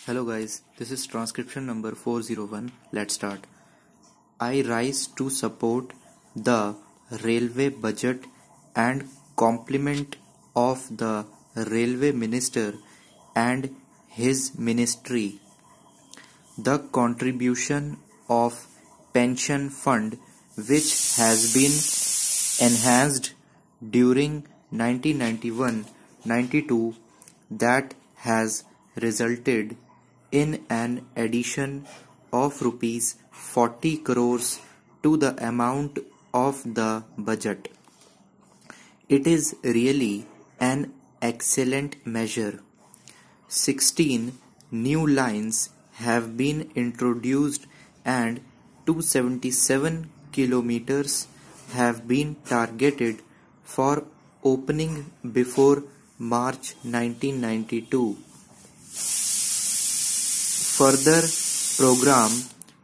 Hello guys, this is transcription number 401. Let's start. I rise to support the railway budget and compliment of the railway minister and his ministry. The contribution of pension fund which has been enhanced during 1991-92 that has resulted in an addition of rupees 40 crores to the amount of the budget. It is really an excellent measure. 16 new lines have been introduced and 277 kilometers have been targeted for opening before March 1992. Further program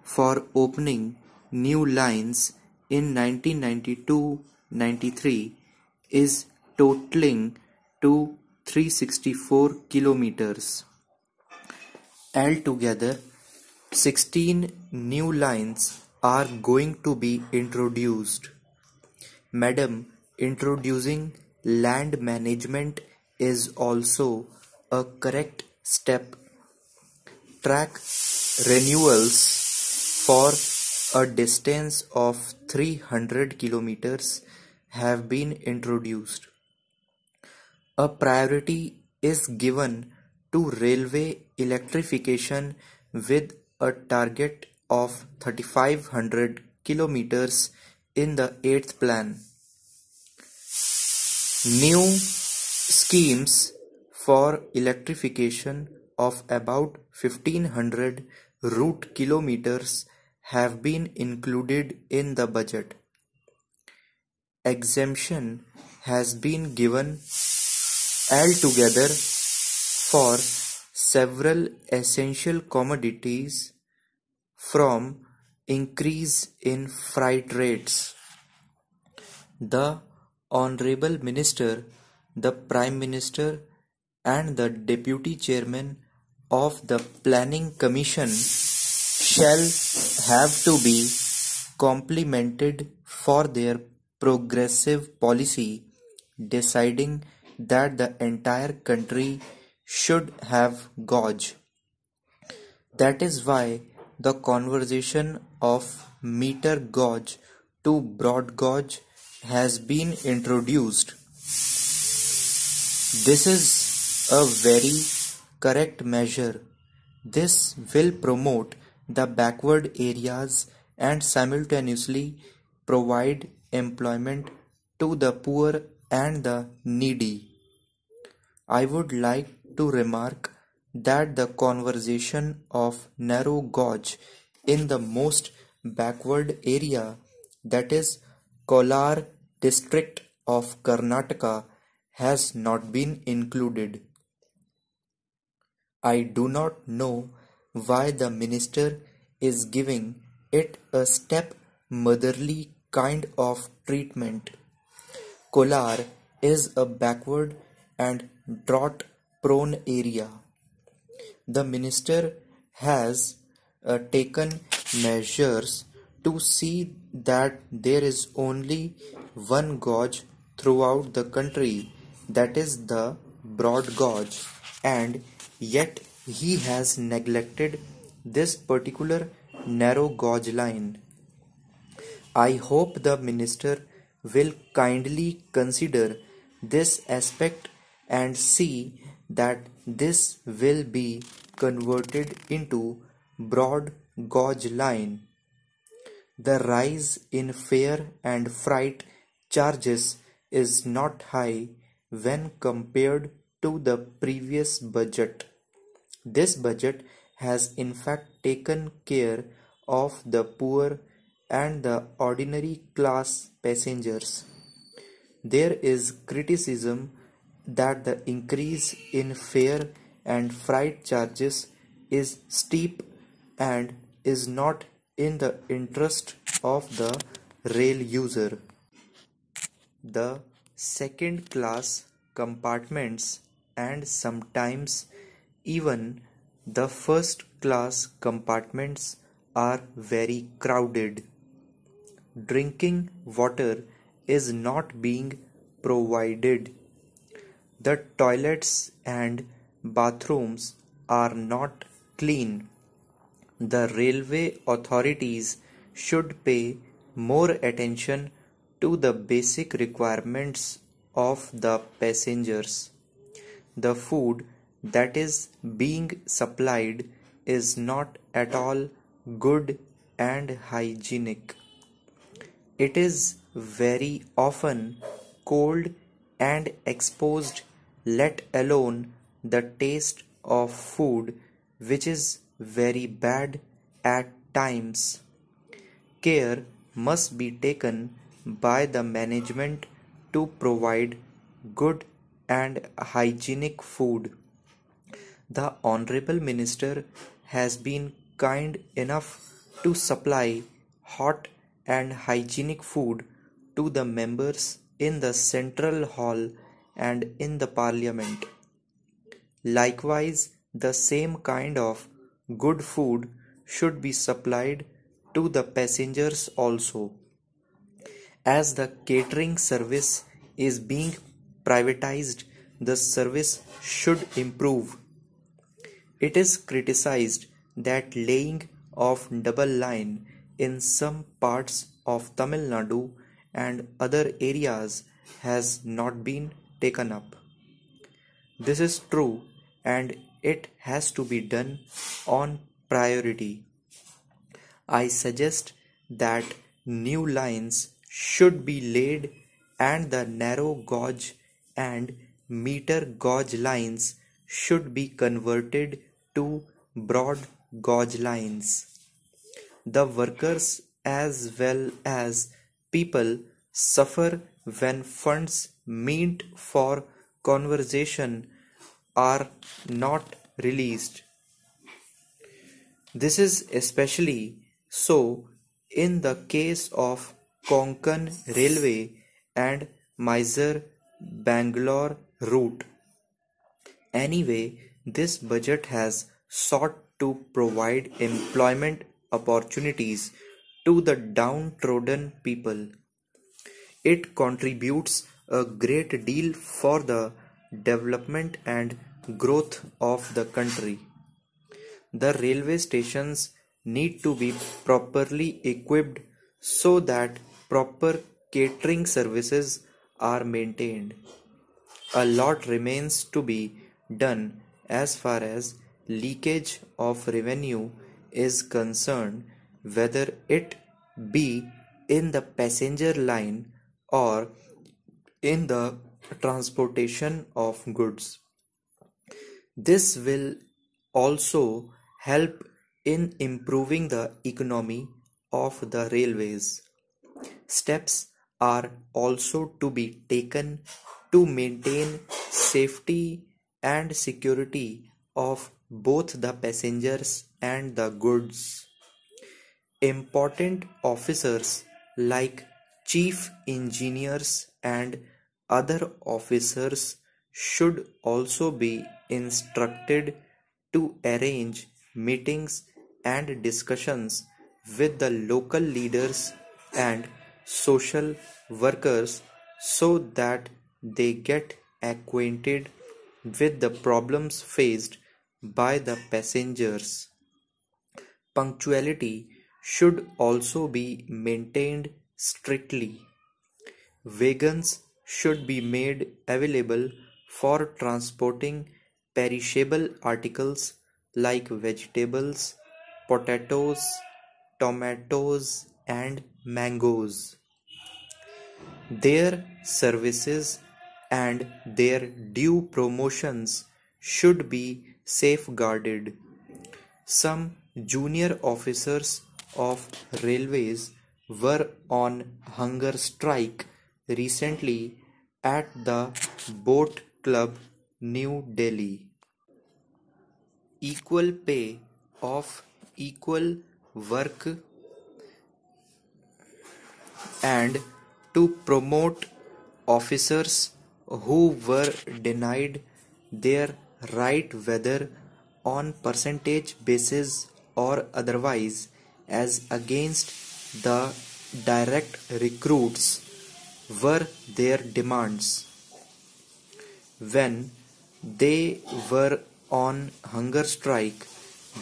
for opening new lines in 1992-93 is totaling to 364 kilometers. Altogether, 16 new lines are going to be introduced. Madam, introducing land management is also a correct step. Track renewals for a distance of 300 kilometers have been introduced. A priority is given to railway electrification with a target of 3500 kilometers in the 8th plan. New schemes for electrification of about 1500 route kilometers have been included in the budget. Exemption has been given altogether for several essential commodities from increase in freight rates. The Honorable Minister, the Prime Minister and the Deputy Chairman of the Planning Commission shall have to be complimented for their progressive policy, deciding that the entire country should have gauge. That is why the conversion of meter gauge to broad gauge has been introduced. This is a very correct measure. This will promote the backward areas and simultaneously provide employment to the poor and the needy. I would like to remark that the conversion of narrow gauge in the most backward area, that is Kolar district of Karnataka, has not been included. I do not know why the minister is giving it a step-motherly kind of treatment. Kolar is a backward and drought-prone area. The minister has taken measures to see that there is only one gauge throughout the country, that is the broad gauge, and yet he has neglected this particular narrow gauge line. I hope the minister will kindly consider this aspect and see that this will be converted into broad gauge line. The rise in fare and freight charges is not high when compared to the previous budget. This budget has in fact taken care of the poor and the ordinary class passengers. There is criticism that the increase in fare and freight charges is steep and is not in the interest of the rail user. The second-class compartments and sometimes even The first class compartments are very crowded. Drinking water is not being provided. The toilets and bathrooms are not clean. The railway authorities should pay more attention to the basic requirements of the passengers. The food that is being supplied is not at all good and hygienic. It is very often cold and exposed, let alone the taste of food, which is very bad at times. Care must be taken by the management to provide good and hygienic food. The Honorable Minister has been kind enough to supply hot and hygienic food to the members in the Central Hall and in the Parliament. Likewise, the same kind of good food should be supplied to the passengers also. As the catering service is being privatized, the service should improve. It is criticized that laying of double line in some parts of Tamil Nadu and other areas has not been taken up. This is true and it has to be done on priority. I suggest that new lines should be laid and the narrow gauge and meter gauge lines should be converted to broad gauge lines. The workers as well as people suffer when funds meant for conservation are not released. This is especially so in the case of Konkan Railway and Mysore Bangalore route. Anyway, this budget has sought to provide employment opportunities to the downtrodden people. It contributes a great deal for the development and growth of the country. The railway stations need to be properly equipped so that proper catering services are maintained. A lot remains to be done as far as leakage of revenue is concerned, whether it be in the passenger line or in the transportation of goods. This will also help in improving the economy of the railways. Steps are also to be taken to maintain safety and security of both the passengers and the goods. Important officers like chief engineers and other officers should also be instructed to arrange meetings and discussions with the local leaders and social workers so that they get acquainted with the problems faced by the passengers. Punctuality should also be maintained strictly. Wagons should be made available for transporting perishable articles like vegetables, potatoes, tomatoes, and mangoes. Their services and their due promotions should be safeguarded. Some junior officers of railways were on hunger strike recently at the Boat Club, New Delhi. Equal pay of equal work and to promote officers who were denied their right whether on percentage basis or otherwise as against the direct recruits were their demands. When they were on hunger strike,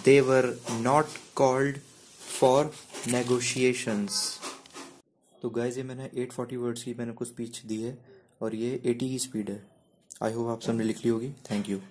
they were not called for negotiations. तो guys ये मैंने 840 words की मैंने आपको speech दी है और ये 80 की स्पीड है. आई होप आप सबने लिख ली होगी. Thank you.